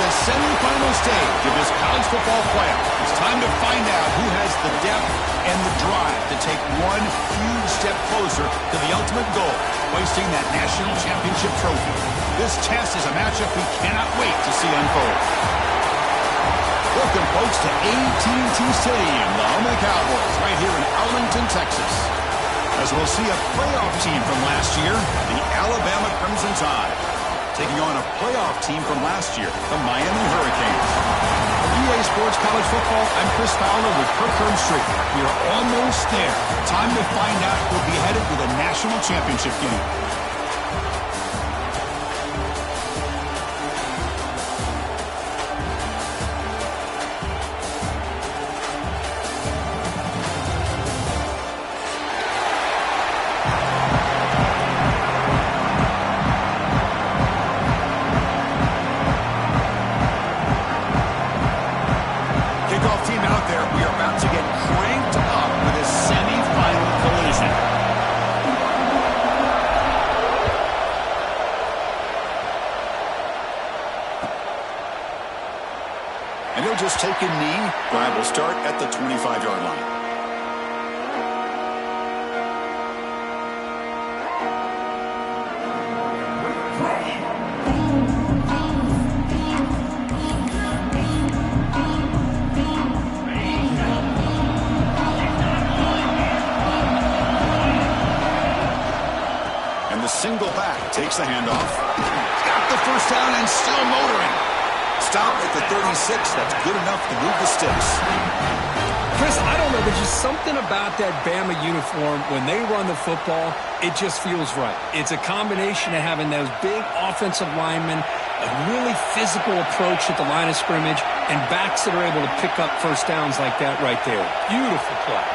the semifinal stage of this college football playoff. It's time to find out who has the depth and the drive to take one huge step closer to the ultimate goal, hoisting that national championship trophy. This test is a matchup we cannot wait to see unfold. Welcome, folks, to AT&T Stadium, the home of the Cowboys, right here in Arlington, Texas. As we'll see a playoff team from last year, the Alabama Crimson Tide, taking on a playoff team from last year, the Miami Hurricanes. For EA Sports College Football, I'm Chris Fowler with Kirk Herbstreit. We are almost there. Time to find out who'll be headed to the national championship game. Just take a knee. Drive will start at the 25-yard line. And the single back takes the handoff. Got the first down and still motoring. Stop at the 36. That's good enough to move the sticks. Chris, I don't know. There's just something about that Bama uniform. When they run the football, it just feels right. It's a combination of having those big offensive linemen, a really physical approach at the line of scrimmage, and backs that are able to pick up first downs like that right there. Beautiful play.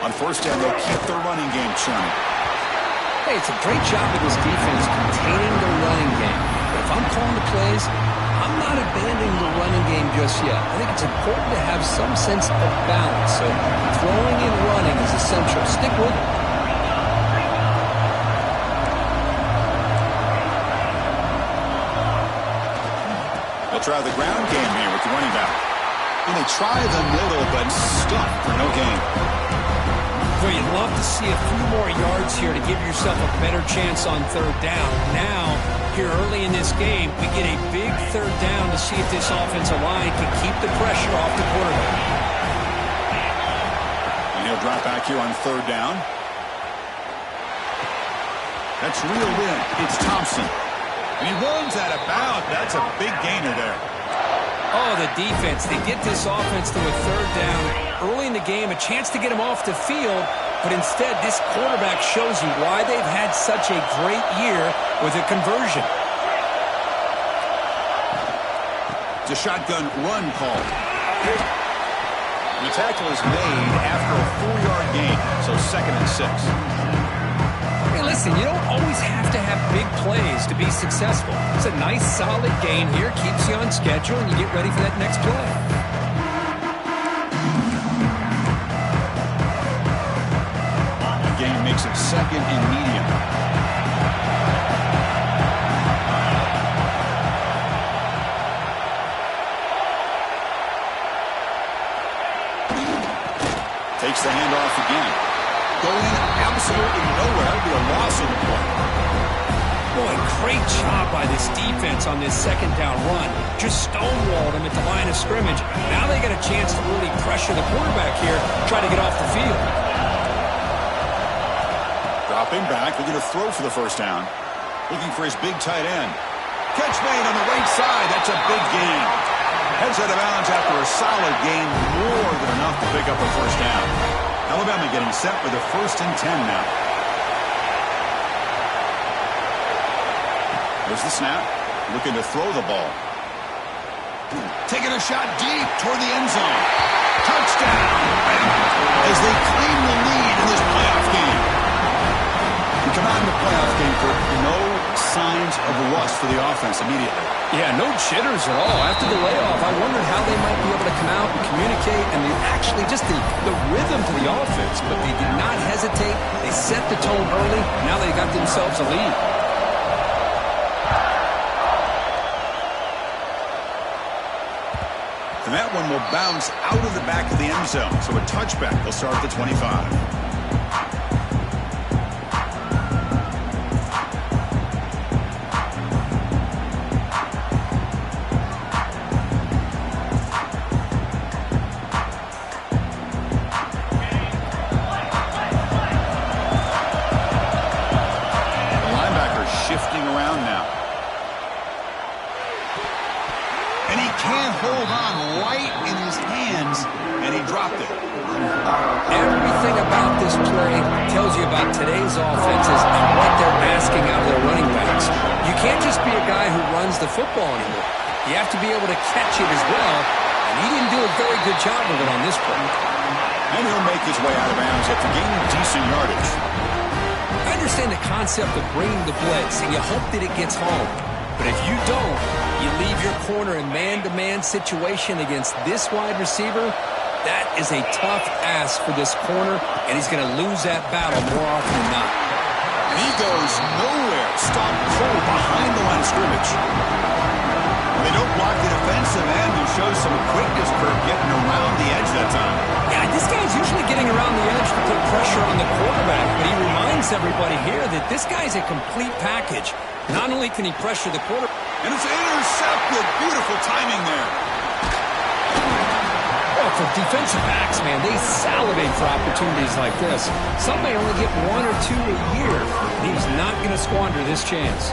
On first down, they'll keep their running game churning. Hey, it's a great job of this defense containing the running game. If I'm calling the plays, I'm not abandoning the running game just yet. I think it's important to have some sense of balance. So throwing and running is essential. Stick with it. They'll try the ground game here with the running back. And they try the middle, but stuck for no gain. Well, you'd love to see a few more yards here to give yourself a better chance on third down. Now, here early in this game, we get a big third down to see if this offensive line can keep the pressure off the quarterback. And he'll drop back here on third down. That's reeled in. It's Thompson. And he runs out of bounds. That's a big gainer there. Oh, the defense. They get this offense to a third down early in the game, a chance to get him off the field, but instead this quarterback shows you why they've had such a great year with a conversion. It's a shotgun run call. The tackle is made after a 4-yard gain, so 2nd and 6. Hey, listen, you don't always have to have big plays to be successful. It's a nice, solid gain here, keeps you on schedule, and you get ready for that next play. The game makes it 2nd and medium. Takes the handoff again. Going absolutely nowhere. That'll be a loss of the play. Boy, great job by this defense on this second down run. Just stonewalled him at the line of scrimmage. Now they get a chance to really pressure the quarterback here, try to get off the field. Dropping back, looking to throw for the first down. Looking for his big tight end. Catch made on the right side. That's a big gain. Heads out of bounds after a solid gain, more than enough to pick up a first down. Alabama getting set for the 1st and 10 now. There's the snap. Looking to throw the ball. Taking a shot deep toward the end zone. Touchdown! As they claim the lead in this playoff game. We come out in the playoff game for no signs of rust for the offense immediately. Yeah, no jitters at all. After the layoff, I wondered how they might be able to come out and communicate and actually just the rhythm to the offense. But they did not hesitate. They set the tone early. Now they got themselves a lead. And that one will bounce out of the back of the end zone. So a touchback will start at the 25. Everything about this play tells you about today's offenses and what they're asking out of their running backs. You can't just be a guy who runs the football anymore. You have to be able to catch it as well, and he didn't do a very good job of it on this play. And he'll make his way out of bounds after gaining decent yardage. I understand the concept of bringing the blitz, and you hope that it gets home. But if you don't, you leave your corner in man-to-man situation against this wide receiver. That is a tough ask for this corner, and he's going to lose that battle more often than not. And he goes nowhere. Stop cold behind the line of scrimmage. They don't block the defensive end, who shows some quickness for getting around the edge that time. Yeah, this guy's usually getting around the edge to put pressure on the quarterback, but he reminds everybody here that this guy's a complete package. Not only can he pressure the quarterback, and it's intercepted. Beautiful timing there. For defensive backs, man, they salivate for opportunities like this. Some may only get 1 or 2 a year, and he's not going to squander this chance.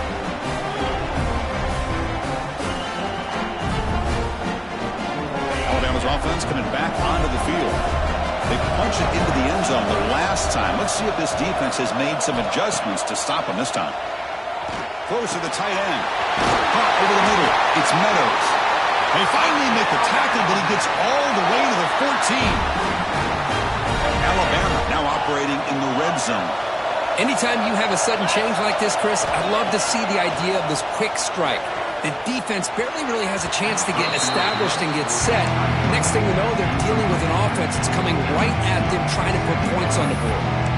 Alabama's offense coming back onto the field. They punch it into the end zone the last time. Let's see if this defense has made some adjustments to stop them this time. Close to the tight end. Caught over the middle. It's Meadows. They finally make the tackle, but he gets all the way to the 14. Alabama now operating in the red zone. Anytime you have a sudden change like this, Chris, I love to see the idea of this quick strike. The defense barely really has a chance to get established and get set. Next thing you know, they're dealing with an offense that's coming right at them, trying to put points on the board.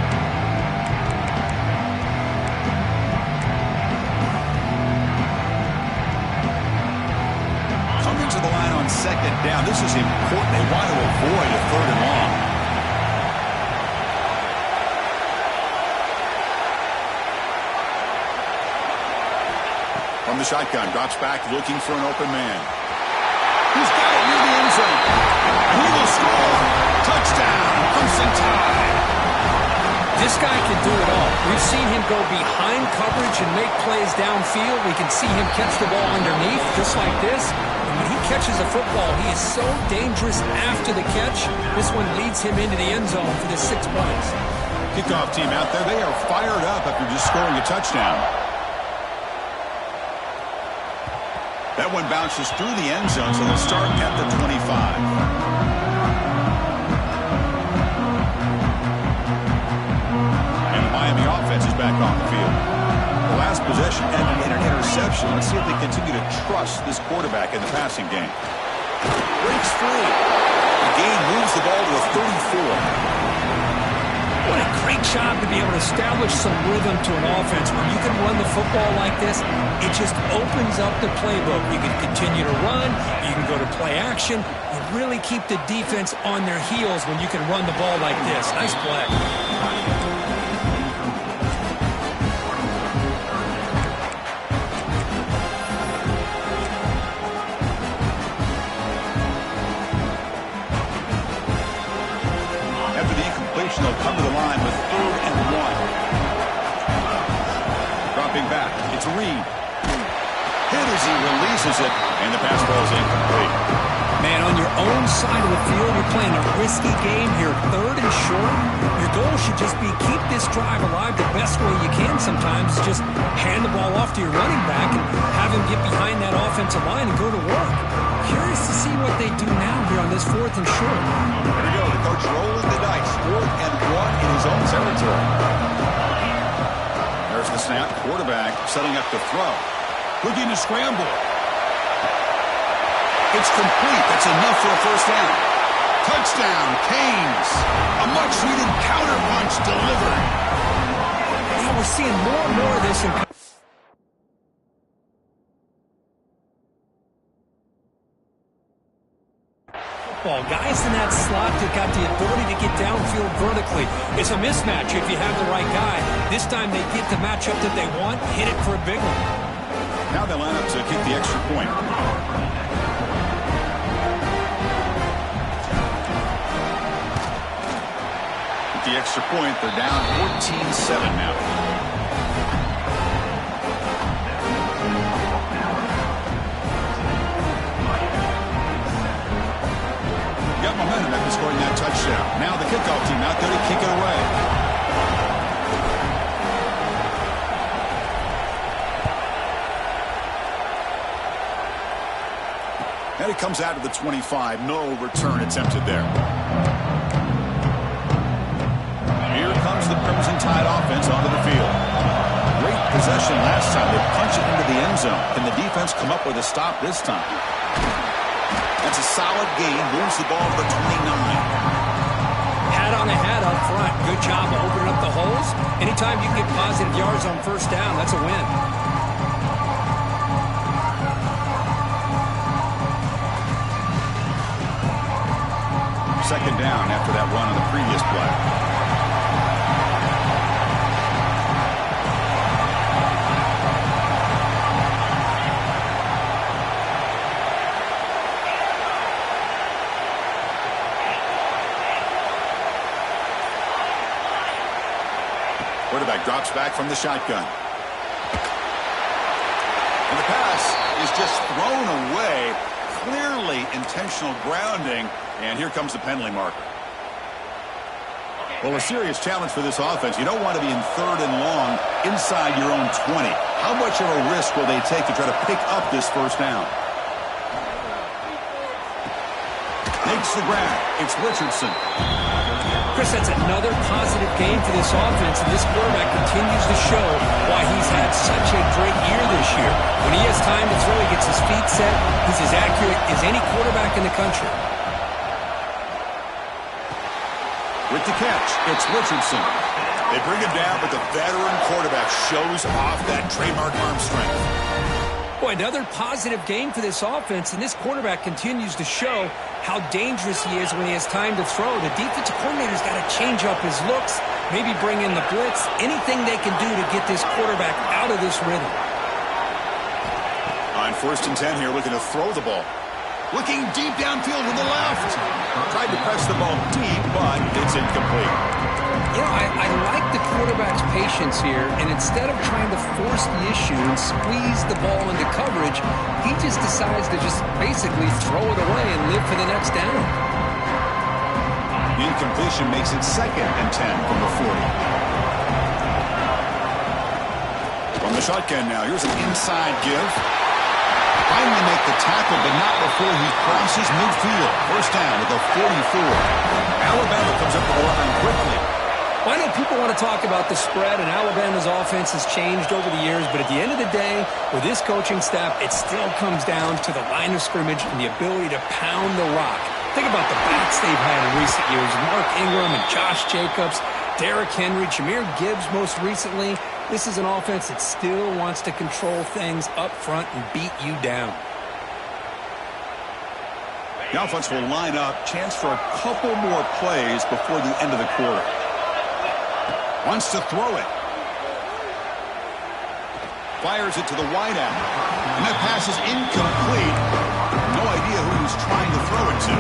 To the line on second down. This is important. They want to avoid a 3rd and long. From the shotgun, drops back looking for an open man. He's got it near the end zone. And he will score. Touchdown, Crimson Tide. This guy can do it all. We've seen him go behind coverage and make plays downfield. We can see him catch the ball underneath, just like this. When he catches a football, he is so dangerous after the catch. This one leads him into the end zone for the 6 points. Kickoff team out there, they are fired up after just scoring a touchdown. That one bounces through the end zone, so they'll start at the 25. Miami offense is back on the field. The last possession ended in an interception. Let's see if they continue to trust this quarterback in the passing game. Breaks free. The game moves the ball to a 34. What a great job to be able to establish some rhythm to an offense. When you can run the football like this, it just opens up the playbook. You can continue to run. You can go to play action. You really keep the defense on their heels when you can run the ball like this. Nice play. They'll come to the line with 3rd and 1. Dropping back, it's Reed. Hit as he releases it, and the pass ball is incomplete. Man, on your own side of the field, you're playing a risky game here, 3rd and short. Your goal should just be keep this drive alive the best way you can sometimes. Just hand the ball off to your running back and have him get behind that offensive line and go to work. Curious to see what they do now here on this 4th and short. Here we go. The coach rolling the dice. 4th and 1 in his own territory. There's the snap. Quarterback setting up the throw. Looking to scramble. It's complete. That's enough for a first down. Touchdown, Canes. A much-needed counter punch delivered. Yeah, we're seeing more and more of this in football. Guys in that slot that got the ability to get downfield vertically. It's a mismatch if you have the right guy. This time they get the matchup that they want, hit it for a big one. Now they line up to kick the extra point. With the extra point, they're down 14-7 now. Got momentum after scoring that touchdown. Now the kickoff team out there to kick it away. And it comes out of the 25. No return attempted there. Here comes the Crimson Tide offense onto the field. Great possession last time. They punch it into the end zone. Can the defense come up with a stop this time? That's a solid gain. Moves the ball to the 29. Hat on a hat up front. Good job of opening up the holes. Anytime you get positive yards on first down, that's a win. Second down after that run on the previous play. Quarterback drops back from the shotgun. And the pass is just thrown away. Clearly intentional grounding. And here comes the penalty marker. Well, a serious challenge for this offense. You don't want to be in third and long inside your own 20. How much of a risk will they take to try to pick up this first down? Makes the grab. It's Richardson. Chris, that's another positive game for this offense, and this quarterback continues to show why he's had such a great year this year. When he has time to throw, he gets his feet set. He's as accurate as any quarterback in the country. With the catch, it's Richardson. They bring him down, but the veteran quarterback shows off that trademark arm strength. Boy, another positive game for this offense, and this quarterback continues to show how dangerous he is when he has time to throw. The defensive coordinator's got to change up his looks, maybe bring in the blitz, anything they can do to get this quarterback out of this rhythm. On 1st and 10 here, looking to throw the ball. Looking deep downfield to the left. Tried to press the ball deep, but it's incomplete. You know, I like the quarterback's patience here, and instead of trying to force the issue and squeeze the ball into coverage, he just decides to just basically throw it away and live for the next down. The incompletion makes it 2nd and 10 from the 40. From the shotgun now, here's an inside give. Finally make the tackle, but not before he crosses midfield. First down at the 44. Alabama comes up with the line quickly. Well, I know people want to talk about the spread, and Alabama's offense has changed over the years, but at the end of the day, with this coaching staff, it still comes down to the line of scrimmage and the ability to pound the rock. Think about the backs they've had in recent years. Mark Ingram and Josh Jacobs, Derrick Henry, Jahmyr Gibbs most recently. This is an offense that still wants to control things up front and beat you down. The offense will line up. Chance for a couple more plays before the end of the quarter. Wants to throw it. Fires it to the wideout. And that pass is incomplete. No idea who he was trying to throw it to.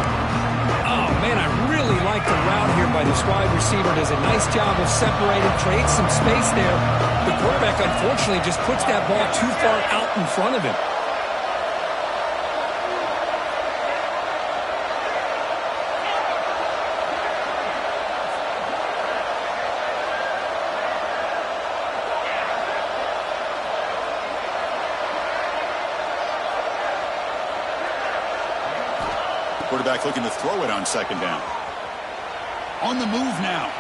Oh, man, I really like the route here by this wide receiver. Does a nice job of separating, creates some space there. The quarterback, unfortunately, just puts that ball too far out in front of him. Quarterback looking to throw it on 2nd down. On the move now.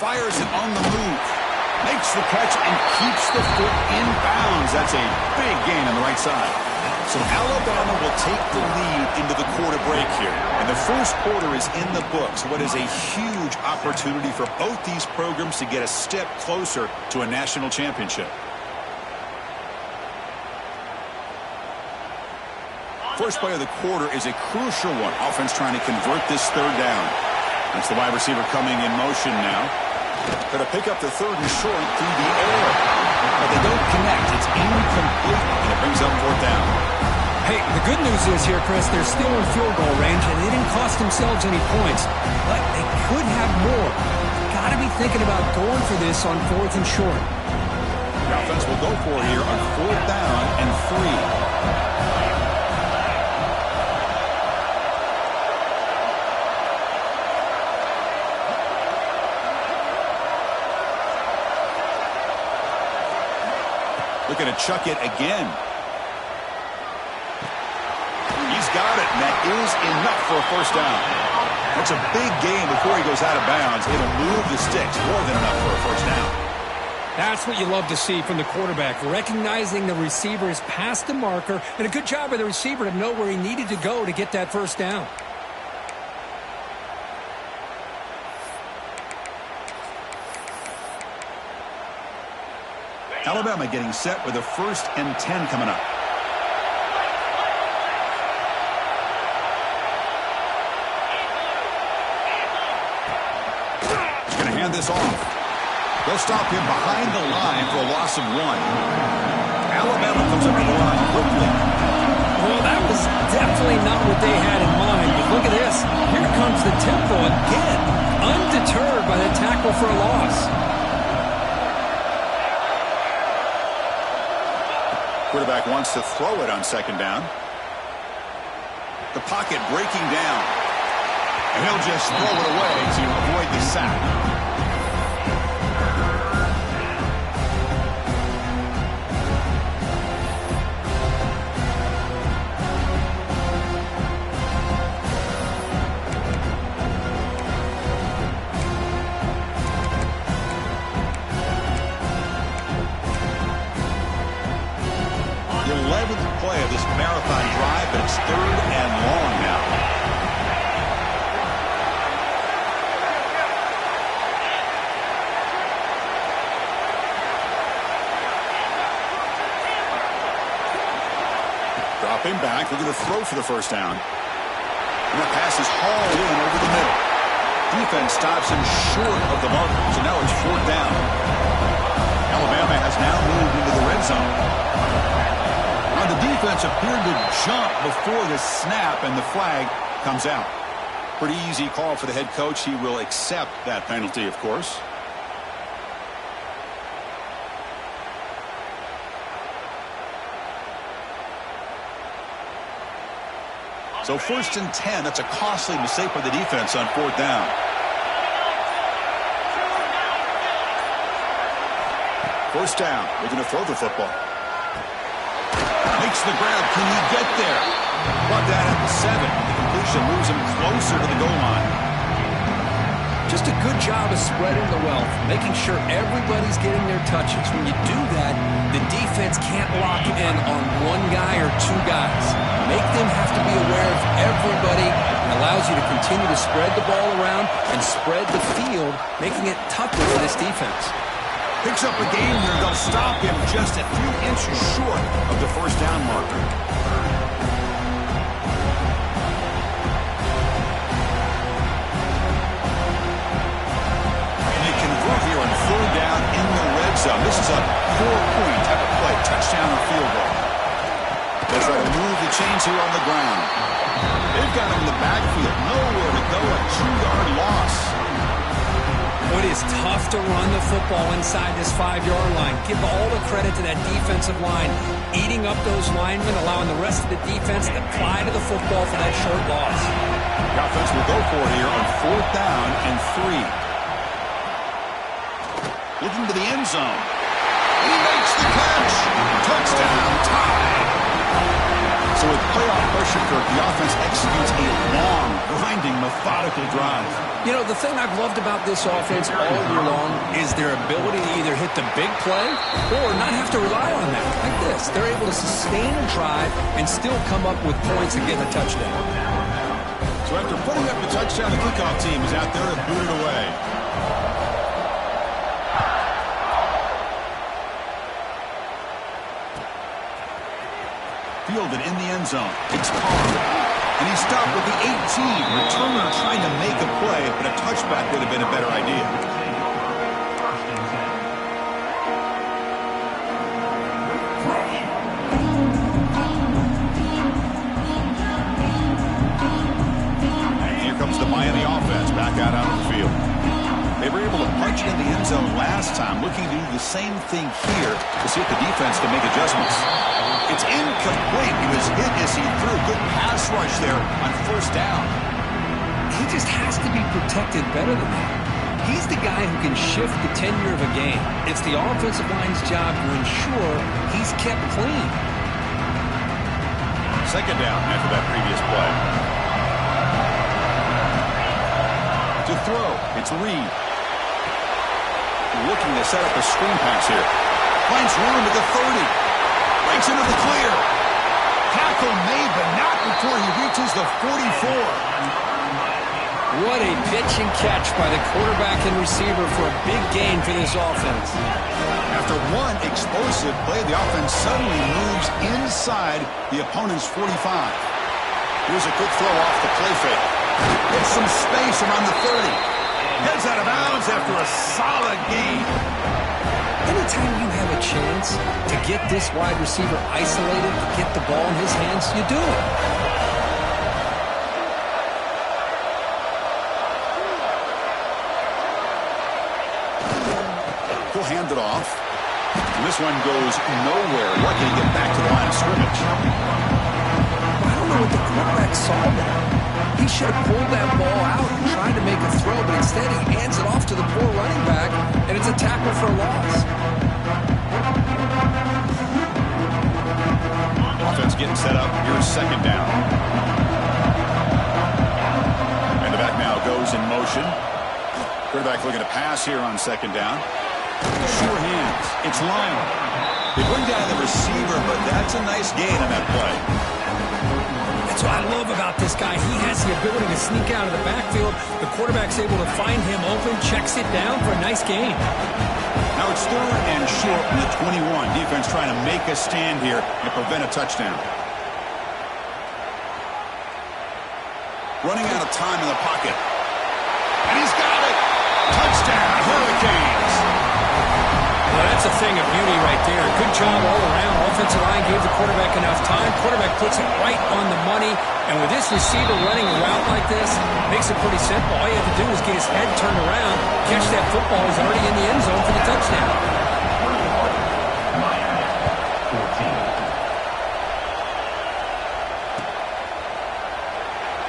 Fires it on the move. Makes the catch and keeps the foot in bounds. That's a big gain on the right side. So Alabama will take the lead into the quarter break here. And the first quarter is in the books. What is a huge opportunity for both these programs to get a step closer to a national championship. first play of the quarter is a crucial one. Offense trying to convert this third down. That's the wide receiver coming in motion now. Going to pick up the third and short through the air. But they don't connect. It's incomplete, and it brings up fourth down. Hey, the good news is here, Chris, they're still in field goal range, and they didn't cost themselves any points. But they could have more. Got to be thinking about going for this on fourth and short. The offense will go for it here on fourth down and 3. Looking to chuck it again. He's got it, and that is enough for a first down. That's a big gain before he goes out of bounds. It'll move the sticks, more than enough for a first down. That's what you love to see from the quarterback, recognizing the receiver is past the marker, and a good job by the receiver to know where he needed to go to get that first down. Alabama getting set with a 1st and 10 coming up. He's going to hand this off. They'll stop him behind the line for a loss of 1. Alabama comes up to the line quickly. Well, that was definitely not what they had in mind, but look at this. Here comes the tempo again, undeterred by the tackle for a loss. Quarterback wants to throw it on 2nd down. The pocket breaking down. And he'll just throw it away to avoid the sack. Play of this marathon drive, but it's 3rd and long now. Dropping back, they're going to throw for the first down. And that pass is hauled in over the middle. Defense stops him short of the marker, so now it's 4th down. Alabama has now moved into the red zone. The defense appeared to jump before the snap, and the flag comes out. Pretty easy call for the head coach. He will accept that penalty, of course. So 1st and 10, that's a costly mistake by the defense on 4th down. First down, they're going to throw the football. Makes the grab. Can he get there? Brought that at the 7. The completion moves him closer to the goal line. Just a good job of spreading the wealth, making sure everybody's getting their touches. When you do that, the defense can't lock in on one guy or 2 guys. Make them have to be aware of everybody. It allows you to continue to spread the ball around and spread the field, making it tougher for this defense. Picks up a gain here. They'll stop him just a few inches short of the first down marker. And they convert here on 3rd down in the red zone. This is a 4-point type of play. Touchdown or field goal. They'll try to move the chains here on the ground. They've got him in the backfield. Nowhere to go. A 2-yard loss. It is tough to run the football inside this 5-yard line. Give all the credit to that defensive line, eating up those linemen, allowing the rest of the defense to fly to the football for that short loss. The offense will go for it here on 4th down and 3. Looking to the end zone. He makes the catch. Touchdown, tie. So with playoff pressure, the offense executes a long, grinding, methodical drive. You know, the thing I've loved about this offense all year long is their ability to either hit the big play or not have to rely on that. Like this, they're able to sustain a drive and still come up with points and get a touchdown. So after putting up the touchdown, the kickoff team is out there to boot it away. The fielded in the end zone. It's Carr. And he stopped with the 18. Returner trying to make a play, but a touchback would have been a better idea. The Miami offense back out on the field. They were able to punch it in the end zone last time, looking to do the same thing here to see if the defense can make adjustments. It's incomplete. He was hit as he threw. Good pass rush there on first down. He just has to be protected better than that. He's the guy who can shift the tenure of a game. It's the offensive line's job to ensure he's kept clean. Second down after that previous play. To throw, it's Reed. Looking to set up a screen pass here. Finds room at the 30. Breaks into the clear. Tackle made, but not before he reaches the 44. What a pitch and catch by the quarterback and receiver for a big gain for this offense. After one explosive play, the offense suddenly moves inside the opponent's 45. Here's a quick throw off the play fake. Gets some space around the 30. Heads out of bounds after a solid gain. Anytime you have a chance to get this wide receiver isolated, to get the ball in his hands, you do it. He'll hand it off. And this one goes nowhere. Lucky to get back to the line of scrimmage. I don't know what the quarterback saw there. He should have pulled that ball out and tried to make a throw, but instead he hands it off to the poor running back, and it's a tackle for a loss. Offense getting set up. Here's second down. And the back now goes in motion. Quarterback looking to pass here on second down. Sure hands. It's Lionel. They bring down the receiver, but that's a nice gain on that play. That's what I love about this guy. He has the ability to sneak out of the backfield. The quarterback's able to find him open, checks it down for a nice gain. Now it's third and short from the 21. Defense trying to make a stand here and prevent a touchdown. Running out of time in the pocket. And he's got it. Touchdown, Hurricanes. Well, that's a thing of beauty right there. Good job all around. Offensive line gave the quarterback enough time. Quarterback puts it right on the money. And with this receiver running a route like this, makes it pretty simple. All you have to do is get his head turned around, catch that football. He's already in the end zone for the touchdown.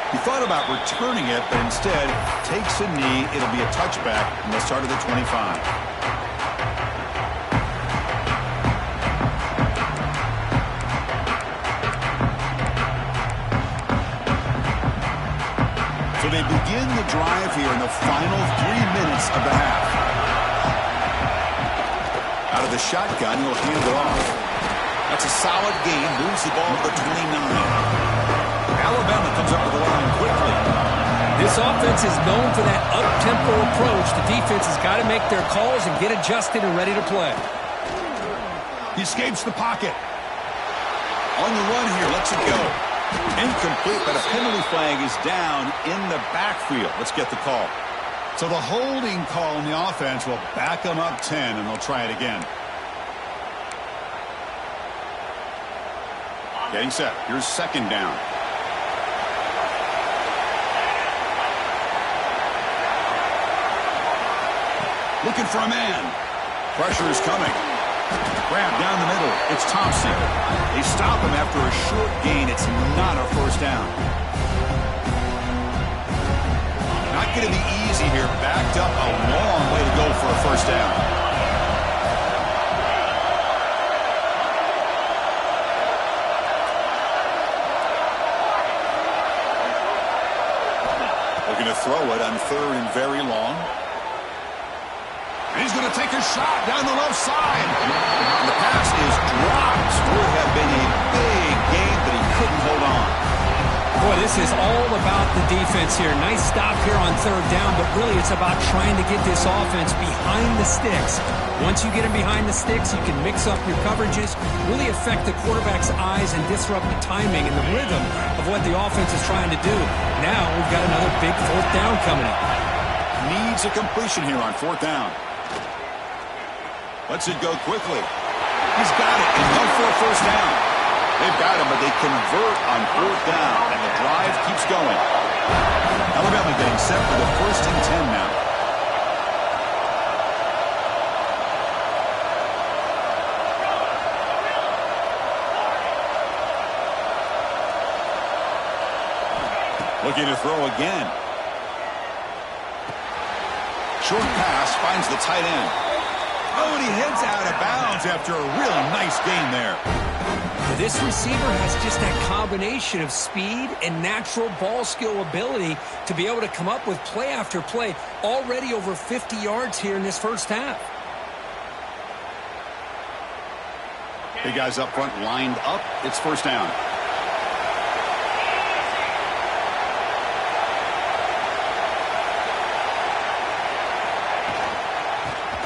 He thought about returning it, but instead takes a knee. It'll be a touchback from the start of the 25. So they begin the drive here in the final 3 minutes of the half. Out of the shotgun, he'll hand it off. That's a solid gain. Moves the ball to the 29. Alabama comes up with the line quickly. This offense is known for that up-tempo approach. The defense has got to make their calls and get adjusted and ready to play. He escapes the pocket. On the run here, lets it go. Incomplete, but a penalty flag is down in the backfield. Let's get the call. So the holding call on the offense will back them up 10, and they'll try it again. Getting set. Here's second down. Looking for a man. Pressure is coming. Grab down the middle. It's Thompson. They stop him after a short gain. It's not a first down. Not going to be easy here. Backed up a long way to go for a first down. Looking to throw it on third and very long. And he's going to take a shot down the left side. And the pass is dropped. Would have been a big gain, but he couldn't hold on. Boy, this is all about the defense here. Nice stop here on third down, but really it's about trying to get this offense behind the sticks. Once you get them behind the sticks, you can mix up your coverages, really affect the quarterback's eyes and disrupt the timing and the rhythm of what the offense is trying to do. Now we've got another big fourth down coming up. Needs a completion here on fourth down. Lets it go quickly. He's got it, and no for a first down. They've got him, but they convert on fourth down, and the drive keeps going. Alabama getting set for the 1st and 10 now. Looking to throw again. Short pass finds the tight end. Oh, and he heads out of bounds after a really nice gain there. This receiver has just that combination of speed and natural ball skill ability to be able to come up with play after play. Already over 50 yards here in this first half. Big guys up front lined up. It's first down.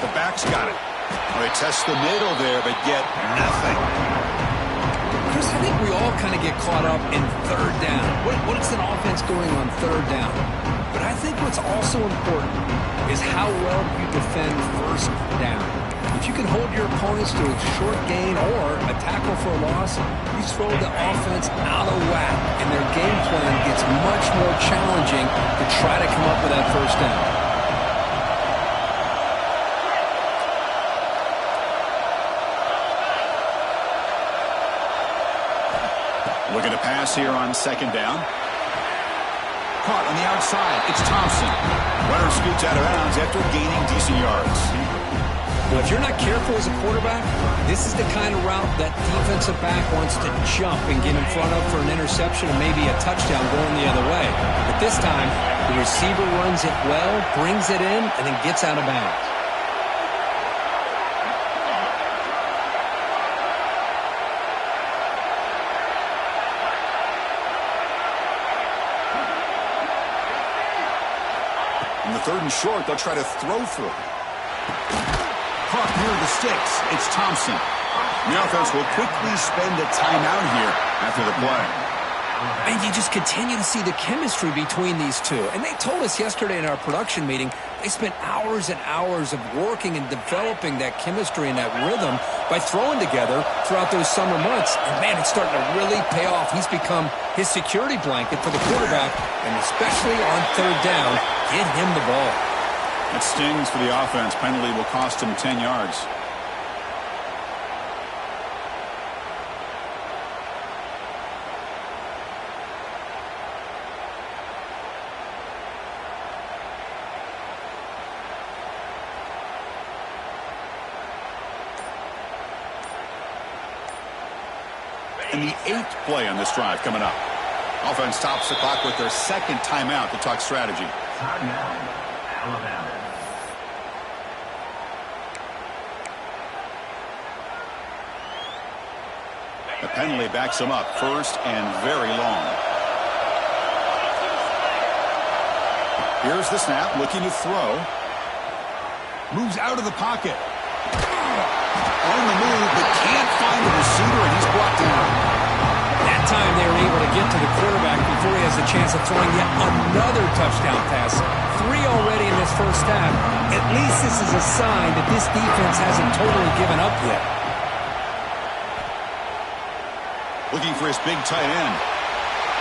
The back's got it. Well, they test the middle there, but get nothing. Chris, I think we all kind of get caught up in third down. What is an offense doing on third down? But I think what's also important is how well you defend first down. If you can hold your opponents to a short gain or a tackle for a loss, you throw the offense out of whack, and their game plan gets much more challenging to try to come up with that first down. Looking to pass here on second down. Caught on the outside. It's Thompson. Runner scoots out of bounds after gaining decent yards. Well, if you're not careful as a quarterback, this is the kind of route that defensive back wants to jump and get in front of for an interception and maybe a touchdown going the other way. But this time, the receiver runs it well, brings it in, and then gets out of bounds. Third and short, they'll try to throw for it. Caught near the sticks. It's Thompson. The offense will quickly spend a timeout here after the play. And you just continue to see the chemistry between these two. And they told us yesterday in our production meeting, they spent hours and hours of working and developing that chemistry and that rhythm by throwing together throughout those summer months. And, man, it's starting to really pay off. He's become his security blanket for the quarterback, and especially on third down, get him the ball. It stings for the offense. Penalty will cost him 10 yards. And the 8th play on this drive coming up. Offense stops the clock with their second timeout to talk strategy. Alabama. The penalty backs him up. First and very long. Here's the snap, looking to throw. Moves out of the pocket. On the move, but can't find the receiver, and he's brought down. That time they were able to get to the quarterback before he has a chance of throwing yet another touchdown pass. 3 already in this first half. At least this is a sign that this defense hasn't totally given up yet. Looking for his big tight end.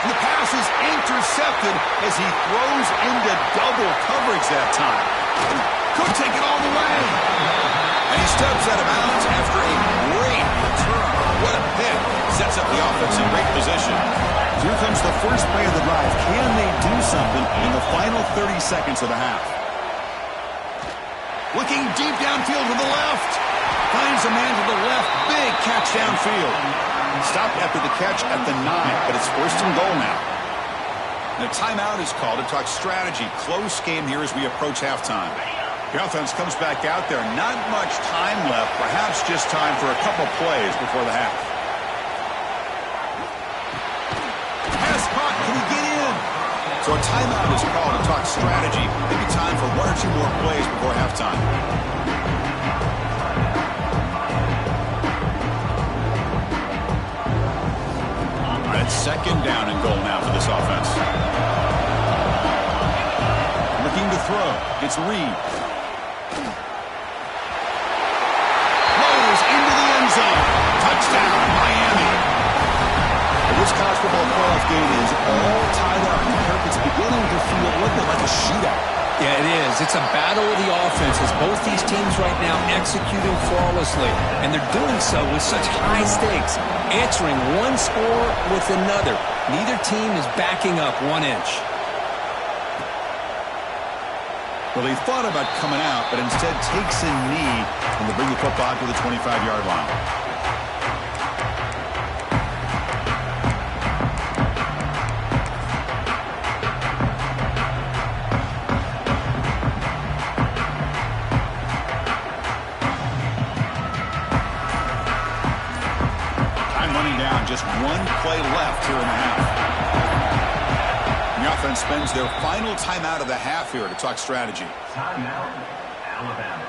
And the pass is intercepted as he throws into double coverage that time. Could take it all the way. And he steps out of bounds after a great return. What a pick. Sets up the offense in great position. Here comes the first play of the drive. Can they do something in the final 30 seconds of the half? Looking deep downfield to the left. Finds a man to the left. Big catch downfield. Stopped after the catch at the 9, but it's first and goal now. The timeout is called to talk strategy. Close game here as we approach halftime. The offense comes back out there. Not much time left. Perhaps just time for a couple plays before the half. Pass caught. Can he So a timeout is called to talk strategy. Maybe time for one or two more plays before halftime. All right, it's second down and goal now for this offense. Looking to throw. It's Reed. Throws into the end zone. Touchdown, Miami. This college football playoff game is all tied up. It's beginning to feel a little bit like a shootout. Yeah, it is. It's a battle of the offenses. Both these teams right now executing flawlessly, and they're doing so with such high stakes, answering one score with another. Neither team is backing up 1 inch. Well, he thought about coming out, but instead takes a knee and they bring the football to the 25-yard line. Just one play left here in the half. The offense spends their final timeout of the half here to talk strategy. Timeout, Alabama.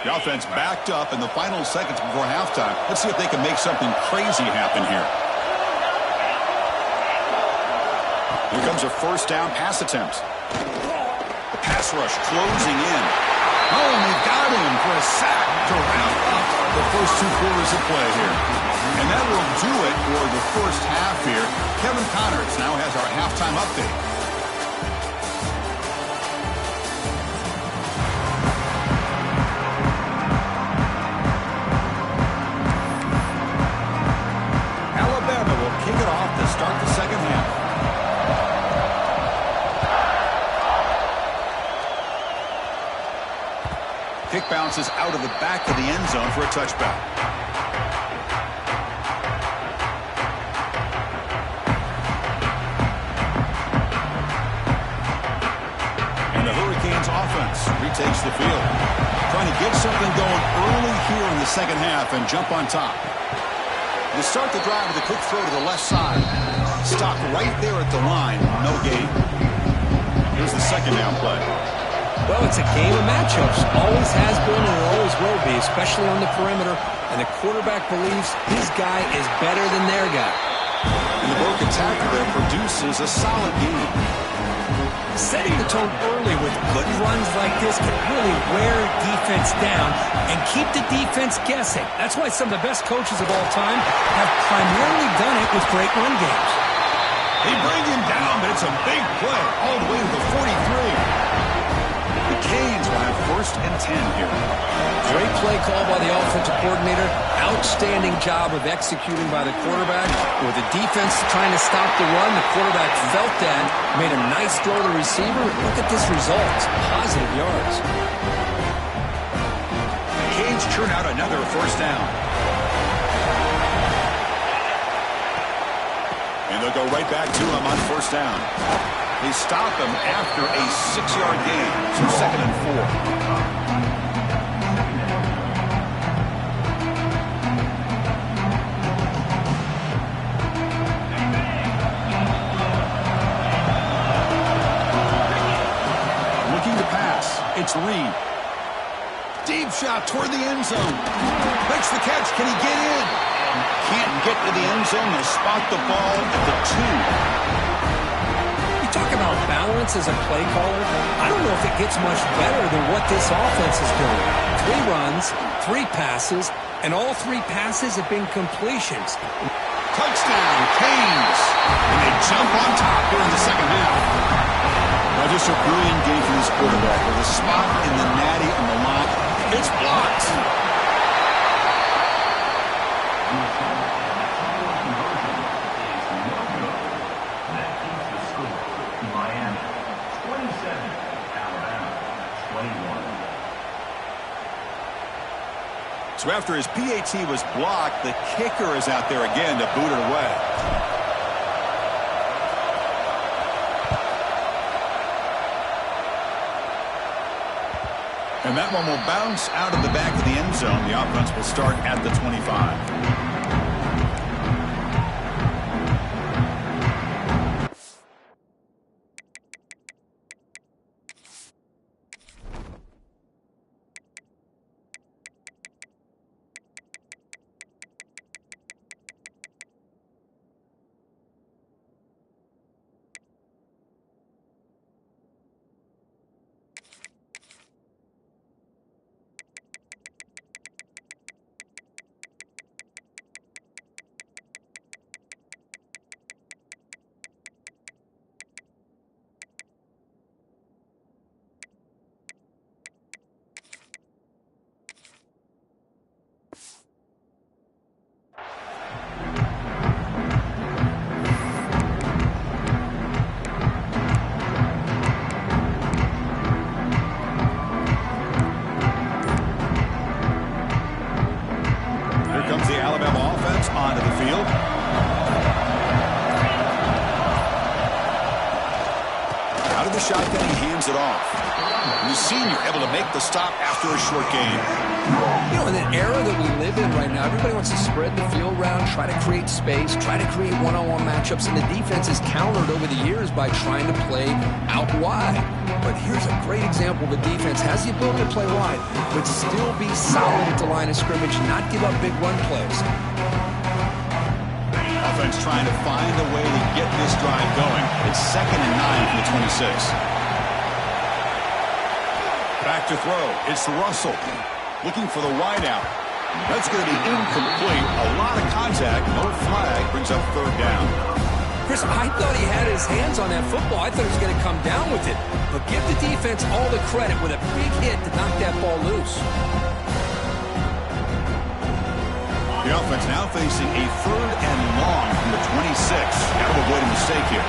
The offense backed up in the final seconds before halftime. Let's see if they can make something crazy happen here. Here comes a first down pass attempt. The pass rush closing in. Oh, and they've got him for a sack to wrap up the first 2 quarters of play here. And that will do it for the first half here. Kevin Connors now has our halftime update. Alabama will kick it off to start the second half. Kick bounces out of the back of the end zone for a touchback. And the Hurricanes offense retakes the field. Trying to get something going early here in the second half and jump on top. They start the drive with a quick throw to the left side. Stopped right there at the line. No gain. Here's the second down play. Well, it's a game of matchups. Always has been and it always will be, especially on the perimeter. And the quarterback believes his guy is better than their guy. And the broken tackle there produces a solid game. Setting the tone early with good runs like this can really wear defense down and keep the defense guessing. That's why some of the best coaches of all time have primarily done it with great run games. They bring him down, but it's a big play all the way to the 43. The Canes will have first and 10 here. Great play call by the offensive coordinator. Outstanding job of executing by the quarterback. With the defense trying to stop the run, the quarterback felt that, made a nice throw to the receiver. Look at this result. Positive yards. The Canes churn out another first down. And they'll go right back to him on first down. They stop him after a 6-yard gain. So second and 4. Looking to pass. It's Reed. Deep shot toward the end zone. Makes the catch. Can he get in? Can't get to the end zone. They'll spot the ball at the 2. Talk about balance as a play caller. I don't know if it gets much better than what this offense is doing. 3 runs, 3 passes, and all 3 passes have been completions. Touchdown, Canes. And they jump on top here in the second half. Now just a brilliant game from this quarterback with a spot in the natty on the line. It's blocked. So after his PAT was blocked, the kicker is out there again to boot it away. And that one will bounce out of the back of the end zone. The offense will start at the 25. Onto the field. Out of the shotgun, he hands it off. And the senior able to make the stop after a short gain. You know, in the era that we live in right now, everybody wants to spread the field around, try to create space, try to create one-on-one matchups, and the defense is countered over the years by trying to play out wide. But here's a great example. The defense has the ability to play wide, but still be solid at the line of scrimmage, not give up big run plays. Offense trying to find a way to get this drive going. It's 2nd and 9 from the 26. Back to throw. It's Russell looking for the wideout. That's going to be incomplete. A lot of contact. No flag. Brings up 3rd down. Chris, I thought he had his hands on that football. I thought he was going to come down with it. But give the defense all the credit with a big hit to knock that ball loose. The offense now facing a 3rd and long from the 26. Got to avoid a mistake here.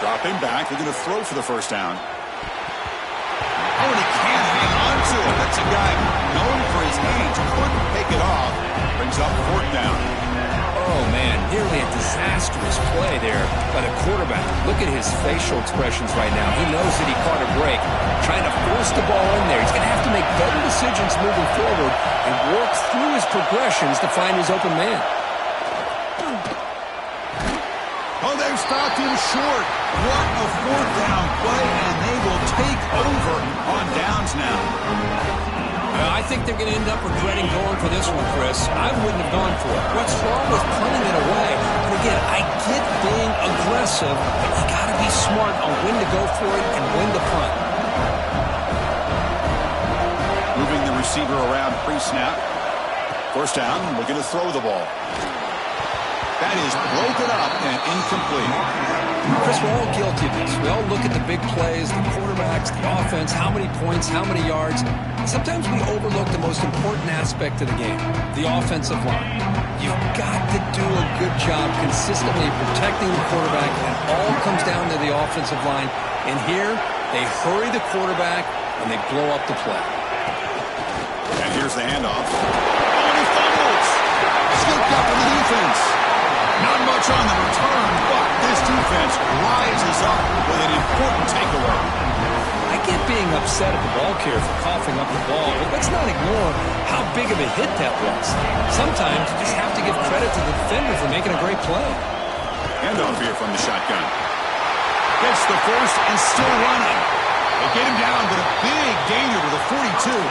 Dropping back, looking to throw for the 1st down. Oh, and he can't hang on to it. That's a guy known for his age. Couldn't pick it off. Brings up 4th down. Oh, man, nearly a disastrous play there by the quarterback. Look at his facial expressions right now. He knows that he caught a break, trying to force the ball in there. He's going to have to make better decisions moving forward and work through his progressions to find his open man. Oh, they've stopped him short. What a 4th down play, and they will take over on downs now. I think they're going to end up regretting going for this one, Chris. I wouldn't have gone for it. What's wrong with punting it away? And again, I get being aggressive, but you got to be smart on when to go for it and when to punt. Moving the receiver around pre-snap. 1st down, looking to throw the ball. That is broken up and incomplete. Chris, we're all guilty of this. We all look at the big plays, the quarterbacks, the offense, how many points, how many yards. Sometimes we overlook the most important aspect of the game, the offensive line. You've got to do a good job consistently protecting the quarterback, and all comes down to the offensive line. And here, they hurry the quarterback, and they blow up the play. And here's the handoff. Oh, and he fumbles! Scooped up in the defense. Not much on the return, but this defense rises up with an important takeaway. I get being upset at the ball carrier for coughing up the ball, but let's not ignore how big of a hit that was. Sometimes you just have to give credit to the defender for making a great play. Handoff here from the shotgun. Gets the 1st and still running. They get him down, but a big gainer to the 42.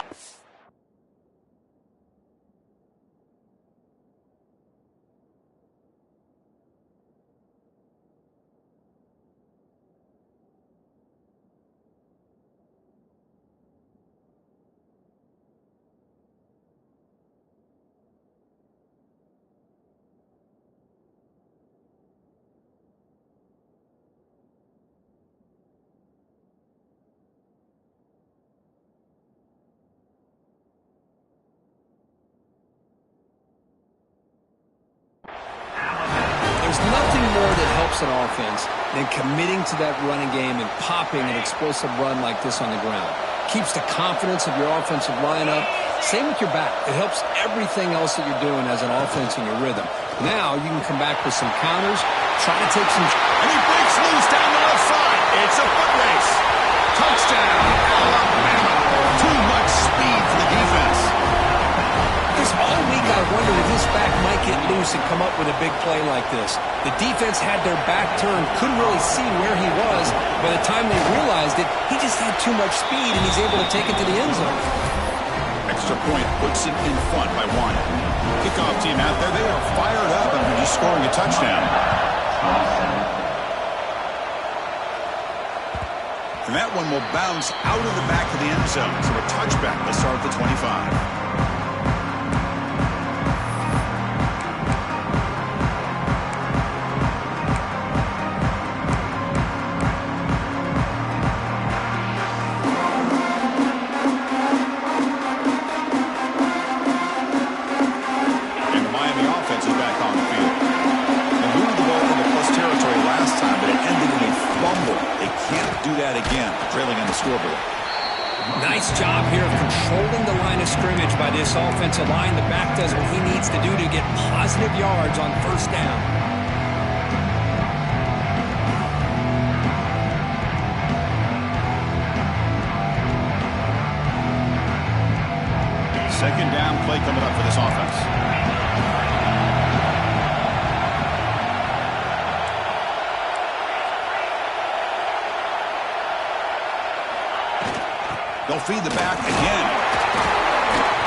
There's nothing more that helps an offense than committing to that running game and popping an explosive run like this on the ground. Keeps the confidence of your offensive lineup, Same with your back. It helps everything else that you're doing as an offense in your rhythm. Now you can come back with some counters, try to take some... And he breaks loose down the left side. It's a foot race. Touchdown, Alabama. Too much speed for the defense. Because all week I wondered if this back might get loose and come up with a big play like this. The defense had their back turned, couldn't really see where he was. By the time they realized it, he just had too much speed, and he's able to take it to the end zone. Extra point puts it in front by 1. Kickoff team out there, they are fired up after just scoring a touchdown. And that one will bounce out of the back of the end zone. So a touchback to start the 25. Nice job here of controlling the line of scrimmage by this offensive line. The back does what he needs to do to get positive yards on first down. Second down play coming up for this offense. They'll feed the back again.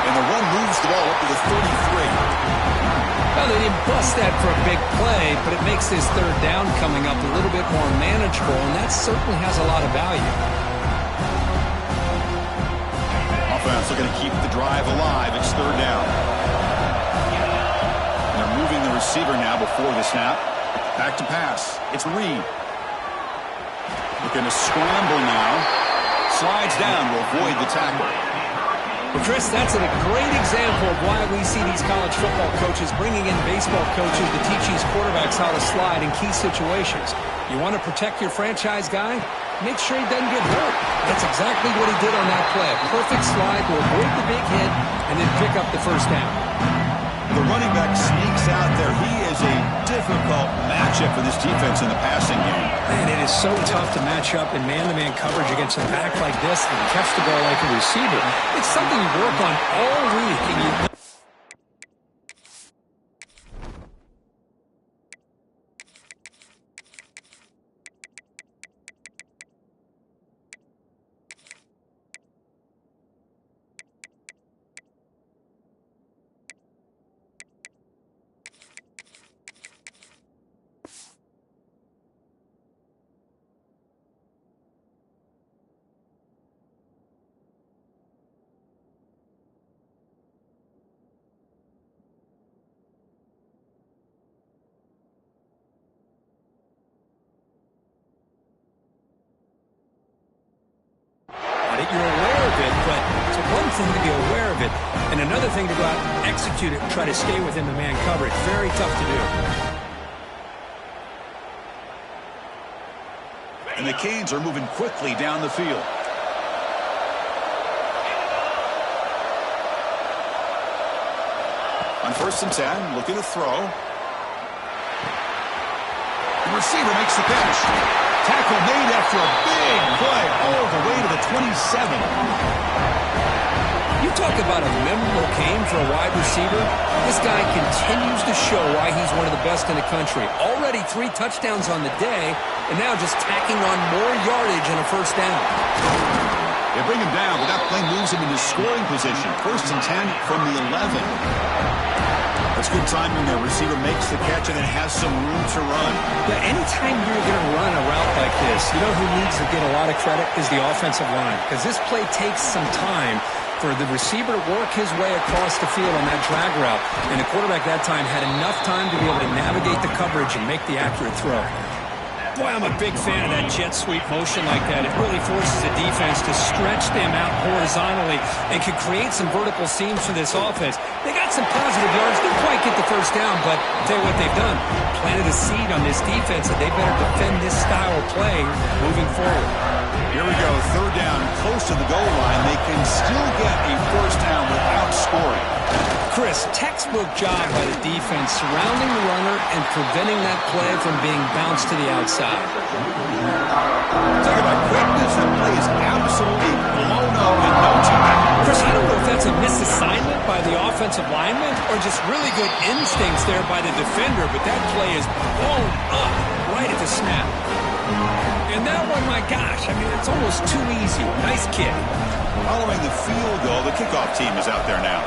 And the run moves the ball up to the 33. Well, they didn't bust that for a big play, but it makes this third down coming up a little bit more manageable, and that certainly has a lot of value. Offense looking to keep the drive alive. It's third down. And they're moving the receiver now before the snap. Back to pass. It's Reed. Looking to scramble now. Slides down to avoid the tackle. Well, Chris, that's a great example of why we see these college football coaches bringing in baseball coaches to teach these quarterbacks how to slide in key situations. You want to protect your franchise guy? Make sure he doesn't get hurt. That's exactly what he did on that play. A perfect slide to avoid the big hit and then pick up the first down. The running back sneaks out there. He is a difficult matchup for this defense in the passing game. Man, it is so tough to match up in man-to-man coverage against a back like this and catch the ball like a receiver. It's something you work on all week, and you... You're aware of it, but it's one thing to be aware of it, and another thing to go out and execute it and try to stay within the man coverage. Very tough to do. And the Canes are moving quickly down the field. On 1st and 10, looking to throw. The receiver makes the catch. Tackle made after a big play all the way to the 27. You talk about a memorable game for a wide receiver. This guy continues to show why he's one of the best in the country. Already 3 touchdowns on the day, and now just tacking on more yardage and a first down. They bring him down, but that play moves him into scoring position. 1st and 10 from the 11. That's good timing there. Receiver makes the catch and it has some room to run. Yeah, anytime you're going to run a route like this, you know who needs to get a lot of credit is the offensive line. Because this play takes some time for the receiver to work his way across the field on that drag route. And the quarterback that time had enough time to be able to navigate the coverage and make the accurate throw. Boy, I'm a big fan of that jet sweep motion like that. It really forces the defense to stretch them out horizontally and can create some vertical seams for this offense. They got some positive yards. Didn't quite get the first down, but I'll tell you what they've done. Planted a seed on this defense that they better defend this style of play moving forward. Here we go, third down, close to the goal line. They can still get a first down without scoring. Chris, textbook job by the defense surrounding the runner and preventing that play from being bounced to the outside. Talk about quickness. That play is absolutely blown up in no time. Chris, I don't know if that's a misassignment by the offensive lineman or just really good instincts there by the defender, but that play is blown up right at the snap. And that one, my gosh, I mean, it's almost too easy. Nice kick. Following the field goal, the kickoff team is out there now.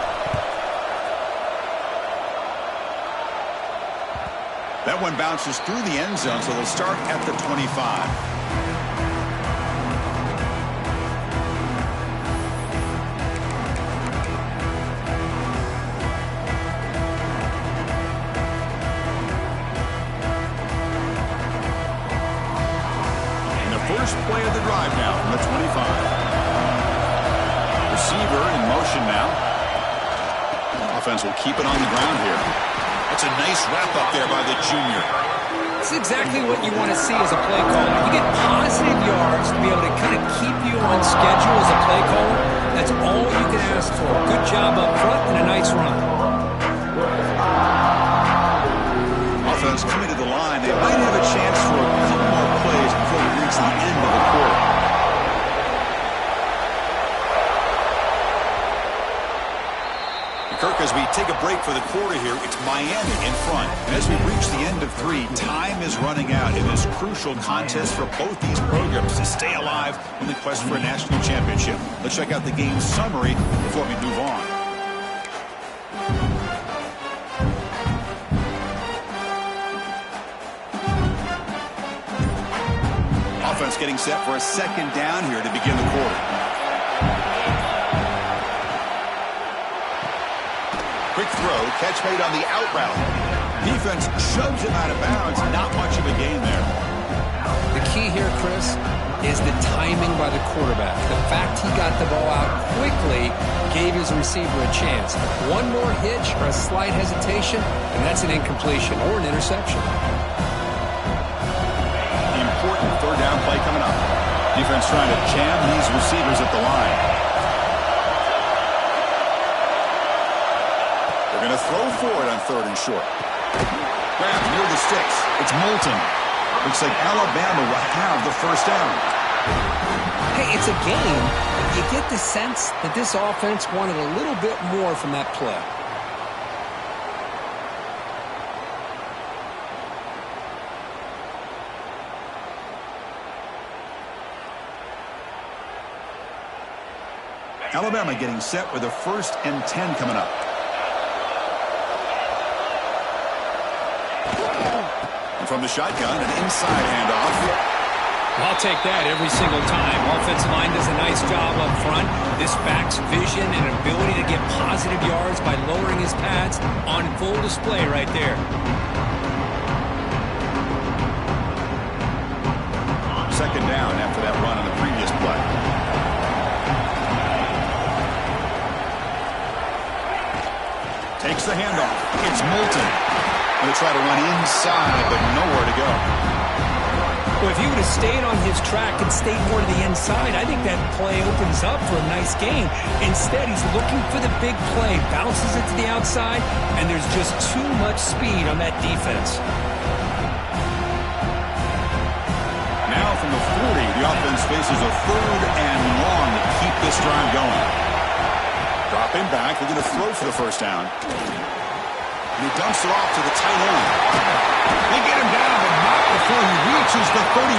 That one bounces through the end zone, so they'll start at the 25. And the first play of the drive now from the 25. Receiver in motion now. Offense will keep it on the ground here. That's a nice wrap-up there by the junior. It's exactly what you want to see as a play caller. You get positive yards to be able to kind of keep you on schedule as a play caller. That's all you can ask for. Good job up front and a nice run. Offense coming to the line. They might have a chance for a couple more plays before we reach the end of the quarter. Kirk, as we take a break for the quarter here, it's Miami in front. And as we reach the end of 3, time is running out in this crucial contest for both these programs to stay alive in the quest for a national championship. Let's check out the game summary before we move on. Offense getting set for a second down here to begin the quarter. Quick throw, catch made on the out route. Defense shoves him out of bounds. Not much of a gain there. The key here, Chris, is the timing by the quarterback. The fact he got the ball out quickly gave his receiver a chance. One more hitch or a slight hesitation, and that's an incompletion or an interception. Important third down play coming up. Defense trying to jam these receivers at the line. Going to throw for it on third and short. Grab near the sticks. It's Moulton. Looks like Alabama will have the first down. Hey, it's a game. You get the sense that this offense wanted a little bit more from that play. Alabama getting set with a 1st and 10 coming up. From the shotgun, an inside handoff. I'll take that every single time. Offensive line does a nice job up front. This back's vision and ability to get positive yards by lowering his pads on full display right there. Second down after that run on the previous play. Takes the handoff. It's Moulton. Going to try to run inside, but nowhere to go. Well, if he would have stayed on his track and stayed more to the inside, I think that play opens up for a nice gain. Instead, he's looking for the big play, bounces it to the outside, and there's just too much speed on that defense. Now from the 40, the offense faces a third and long to keep this drive going. Dropping back, they're going to throw for the first down. And he dumps it off to the tight end. They get him down, but not before he reaches the 39.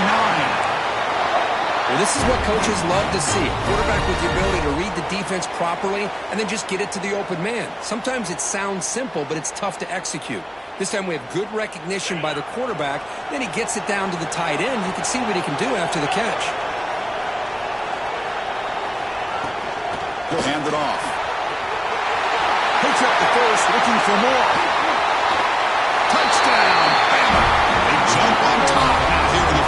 Well, this is what coaches love to see. A quarterback with the ability to read the defense properly and then just get it to the open man. Sometimes it sounds simple, but it's tough to execute. This time we have good recognition by the quarterback. Then he gets it down to the tight end. You can see what he can do after the catch. He'll hand it off. Picks up the first, looking for more. Touchdown, Bama. They jump on top now here in the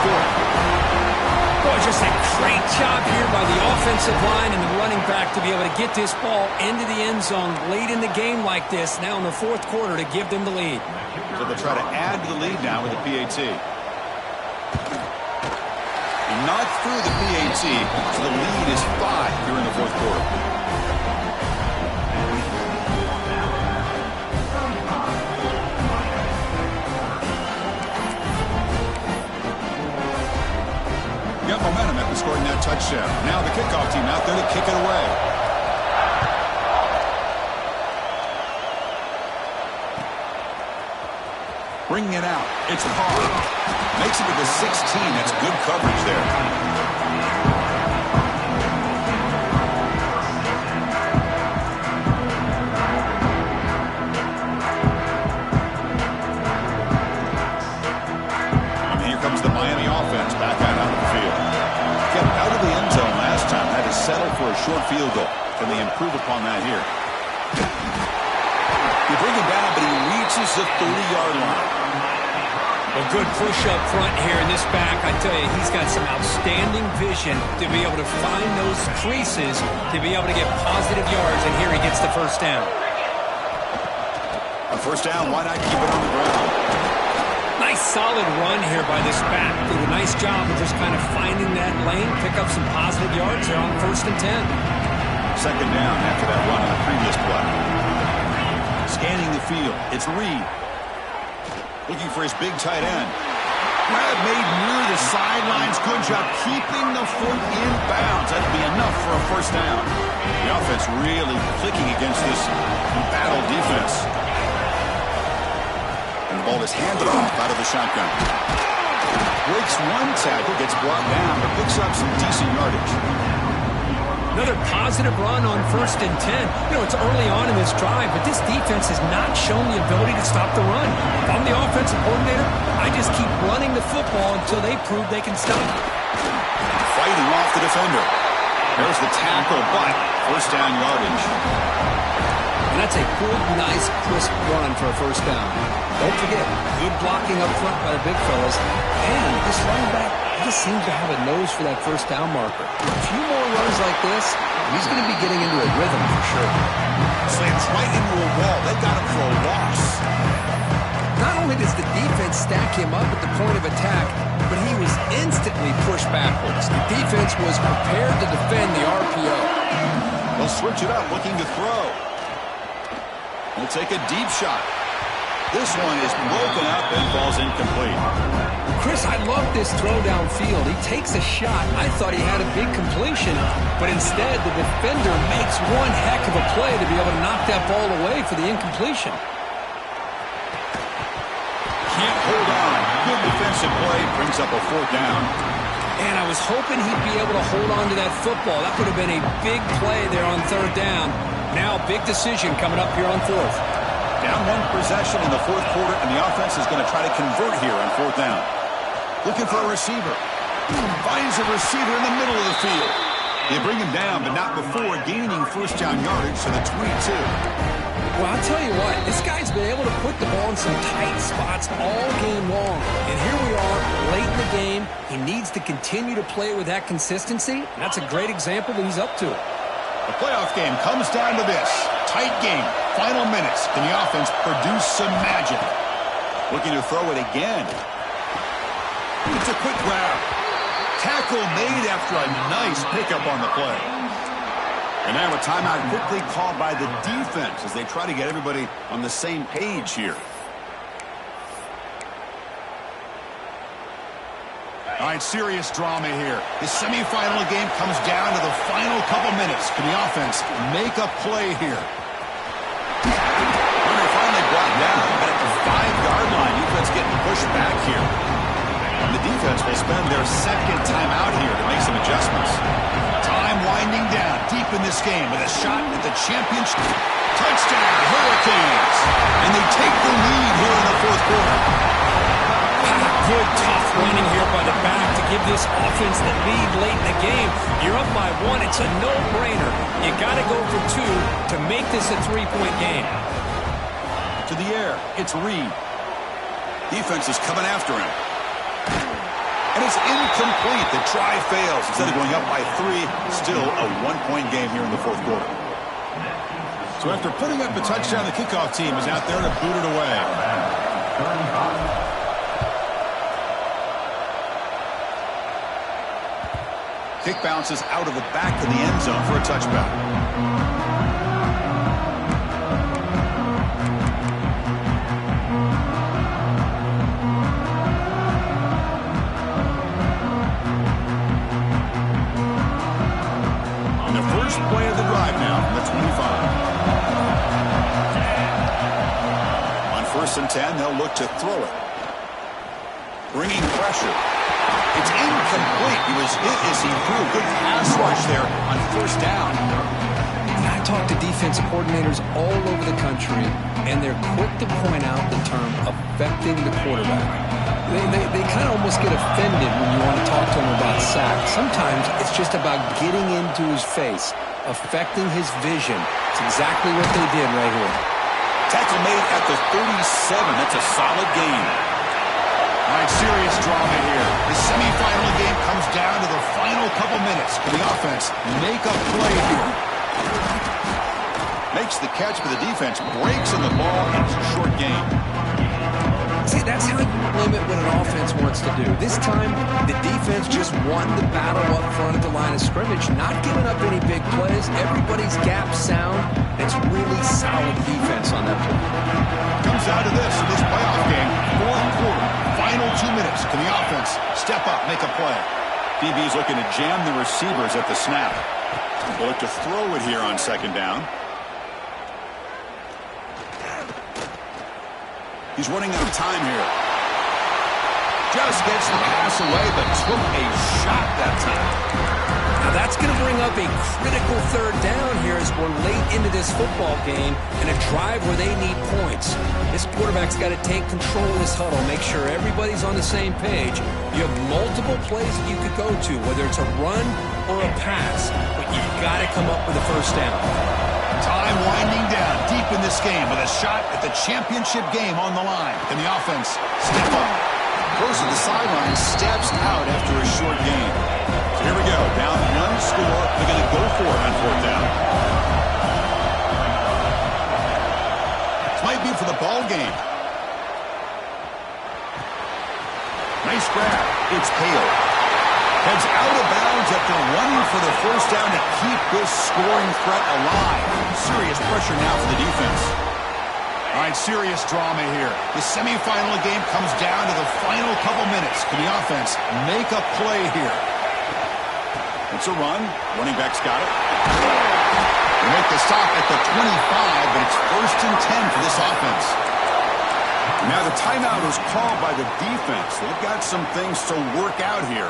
offensive line and the running back to be able to get this ball into the end zone late in the game like this, now in the fourth quarter, to give them the lead. So they'll try to add to the lead now with the PAT. Not through the PAT, so the lead is 5 here in the fourth quarter. Got momentum after scoring that touchdown. Now the kickoff team out there to kick it away. Bringing it out. It's Carr. Makes it to the 16. That's good coverage there. And here comes the Miami offense back out on the field. Got out of the end zone last time. Had to settle for a short field goal. Can they improve upon that here? You bring him down, but he reaches the 30-yard line. A good push up front here in this back. I tell you, he's got some outstanding vision to be able to find those creases, to be able to get positive yards, and here he gets the first down. A first down, why not keep it on the ground? Nice solid run here by this back. Did a nice job of just kind of finding that lane, pick up some positive yards there on 1st and 10. Second down after that run on the previous play. Scanning the field, it's Reed. Looking for his big tight end. Grab made near the sidelines. Good job keeping the foot in bounds. That'd be enough for a first down. The offense really clicking against this embattled defense. And the ball is handed off out of the shotgun. Breaks one tackle, gets brought down, but picks up some decent yardage. Another positive run on 1st and 10. You know, it's early on in this drive, but this defense has not shown the ability to stop the run. If I'm the offensive coordinator, I just keep running the football until they prove they can stop. Fighting off the defender. There's the tackle, but first down yardage. And that's a good, nice, crisp run for a first down. Don't forget, good blocking up front by the big fellas. And this running back just seems to have a nose for that first down marker. A few more runs like this, he's going to be getting into a rhythm for sure. Slams right into a wall. They got him for a loss. Not only does the defense stack him up at the point of attack, but he was instantly pushed backwards. The defense was prepared to defend the RPO. They'll switch it up, looking to throw. We'll take a deep shot. This one is broken up and falls incomplete. Chris, I love this throw downfield. He takes a shot. I thought he had a big completion, but instead the defender makes one heck of a play to be able to knock that ball away for the incompletion. Can't hold on. Good defensive play brings up a fourth down. And I was hoping he'd be able to hold on to that football. That would have been a big play there on 3rd down. Now, big decision coming up here on 4th. Down one possession in the fourth quarter, and the offense is going to try to convert here on 4th down. Looking for a receiver. Finds a receiver in the middle of the field. They bring him down, but not before gaining first down yardage to the 22. Well, I'll tell you what, this guy's been able to put the ball in some tight spots all game long. And here we are, late in the game. He needs to continue to play with that consistency. And that's a great example that he's up to it. The playoff game comes down to this. Tight game. Final minutes. Can the offense produce some magic? Looking to throw it again. It's a quick grab. Tackle made after a nice pickup on the play. And now a timeout quickly called by the defense as they try to get everybody on the same page here. All right, serious drama here. The semifinal game comes down to the final couple minutes. Can the offense make a play here? When they're finally brought down, but at the 5-yard line, defense getting pushed back here. And the defense will spend their second timeout here to make some adjustments. Time winding down deep in this game with a shot at the championship. Touchdown, Hurricanes. And they take the lead here in the fourth quarter. Good, tough running here by the back to give this offense the lead late in the game. You're up by 1. It's a no-brainer. You got to go for 2 to make this a 3-point game. To the air, it's Reed. Defense is coming after him. And it's incomplete. The try fails. Instead of going up by 3, still a 1-point game here in the fourth quarter. So after putting up a touchdown, the kickoff team is out there to boot it away. Kick bounces out of the back of the end zone for a touchback. Play of the drive now from the 25. On 1st and 10, they'll look to throw it. Bringing pressure. It's incomplete. He was hit as he threw. Good pass rush there on 1st down. I talk to defensive coordinators all over the country, and they're quick to point out the term affecting the quarterback. They kind of almost get offended when you want to talk to them about sacks. Sometimes it's just about getting into his face, affecting his vision. It's exactly what they did right here. Tackle made at the 37. That's a solid gain. All right, serious drama here. The semifinal game comes down to the final couple minutes. Can the offense make a play here? Makes the catch, but the defense breaks on the ball, and it's a short gain. See, that's how you limit what an offense wants to do. This time, the defense just won the battle up front of the line of scrimmage, not giving up any big plays. Everybody's gap sound. It's really solid defense on that play. Comes down to this in this playoff game. Fourth quarter, final 2 minutes. Can the offense step up, make a play? DB's looking to jam the receivers at the snap. They'll look to throw it here on 2nd down. He's running out of time here. Just gets the pass away, but took a shot that time. Now that's going to bring up a critical 3rd down here as we're late into this football game and a drive where they need points. This quarterback's got to take control of this huddle, make sure everybody's on the same page. You have multiple plays that you could go to, whether it's a run or a pass, but you've got to come up with a 1st down. Time winding down deep in this game with a shot at the championship game on the line. Can the offense step up? Goes to the sideline, steps out after a short gain. So here we go. Down 1 score. They're going to go for it on 4th down. This might be for the ball game. Nice grab. It's Hale. Heads out of bounds after running for the 1st down to keep this scoring threat alive. Serious pressure now for the defense. All right, serious drama here. The semifinal game comes down to the final couple minutes. Can the offense make a play here? It's a run. Running back's got it. They make the stop at the 25, but it's 1st and 10 for this offense. Now the timeout is called by the defense. They've got some things to work out here.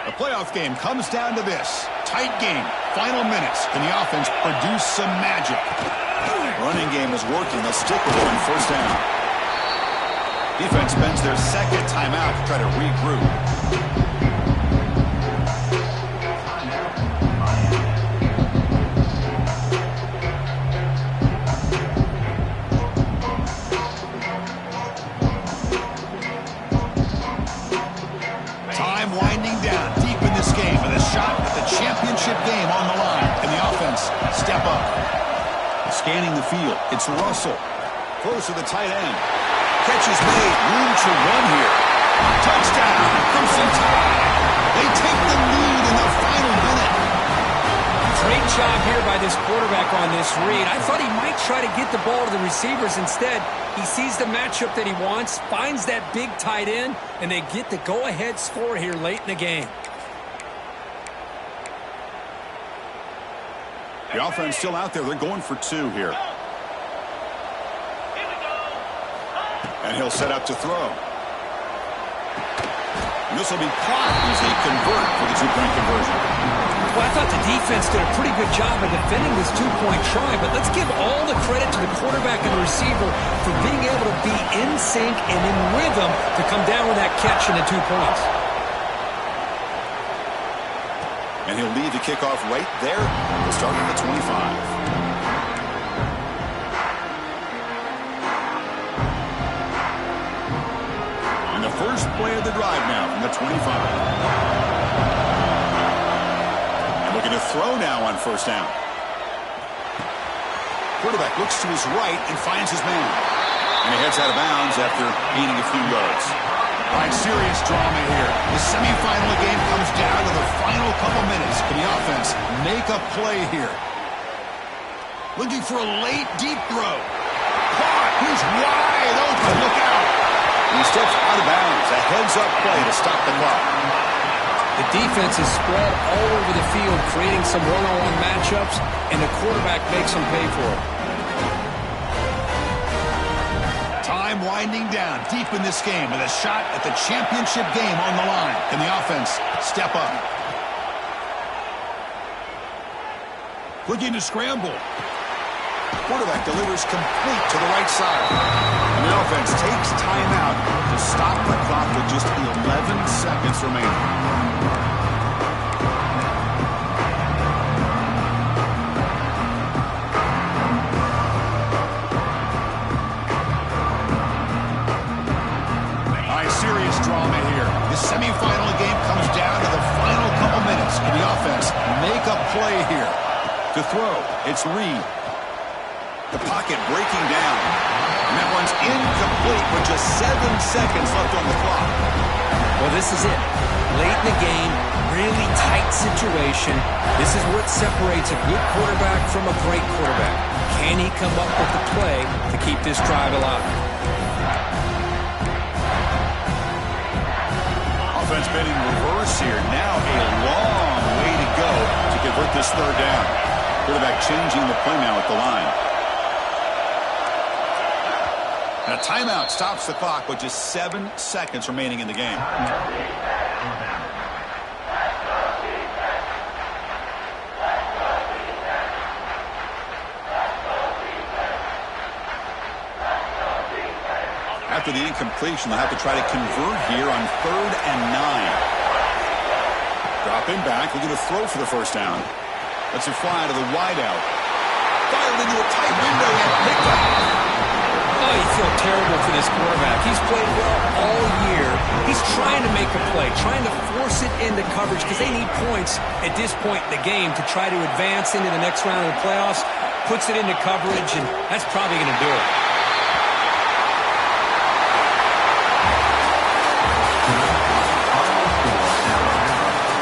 The playoff game comes down to this. Tight game. Final minutes. Can the offense produce some magic? Running game is working. They'll stick with it on 1st down. Defense spends their 2nd timeout to try to regroup. Game on the line. Can the offense step up? Scanning the field. It's Russell. Close to the tight end. Catch is made. Room to run here. Touchdown. Crimson Tide. They take the lead in the final minute. Great job here by this quarterback on this read. I thought he might try to get the ball to the receivers. Instead, he sees the matchup that he wants, finds that big tight end, and they get the go-ahead score here late in the game. The offense still out there. They're going for 2 here. And he'll set up to throw. And this will be caught as they convert for the 2-point conversion. Well, I thought the defense did a pretty good job of defending this 2-point try, but let's give all the credit to the quarterback and the receiver for being able to be in sync and in rhythm to come down with that catch and the 2 points. And he'll lead the kickoff right there. We'll start at the 25. The first play of the drive now from the 25. And looking to throw now on first down. Quarterback looks to his right and finds his man. And he heads out of bounds after gaining a few yards. All right, serious drama here. The semifinal game comes down to the final couple minutes. Can the offense make a play here? Looking for a late, deep throw. Caught. He's wide open. Look out. He steps out of bounds. A heads-up play to stop the clock. The defense is spread all over the field, creating some one-on-one matchups, and the quarterback makes them pay for it. Time winding down deep in this game with a shot at the championship game on the line. Can the offense step up? Looking to scramble. Quarterback delivers complete to the right side. And the offense takes timeout to stop the clock with just 11 seconds remaining. All right, serious drama here. The semifinal game comes down to the final couple minutes. Can the offense make a play here? To throw, it's Reed. The pocket breaking down. And that one's incomplete with just 7 seconds left on the clock. Well, this is it. Late in the game, really tight situation. This is what separates a good quarterback from a great quarterback. Can he come up with the play to keep this drive alive? Offense been in reverse here. Now a long way to go to convert this third down. Quarterback changing the play now at the line. And a timeout stops the clock with just 7 seconds remaining in the game. After the incompletion, they'll have to try to convert here on 3rd and 9. Dropping back, looking to throw for the first down. Lets it fly to the wideout. Fired into a tight window and picked up. Oh, you feel terrible for this quarterback. He's played well all year. He's trying to make a play, trying to force it into coverage because they need points at this point in the game to try to advance into the next round of the playoffs. Puts it into coverage, and that's probably going to do it.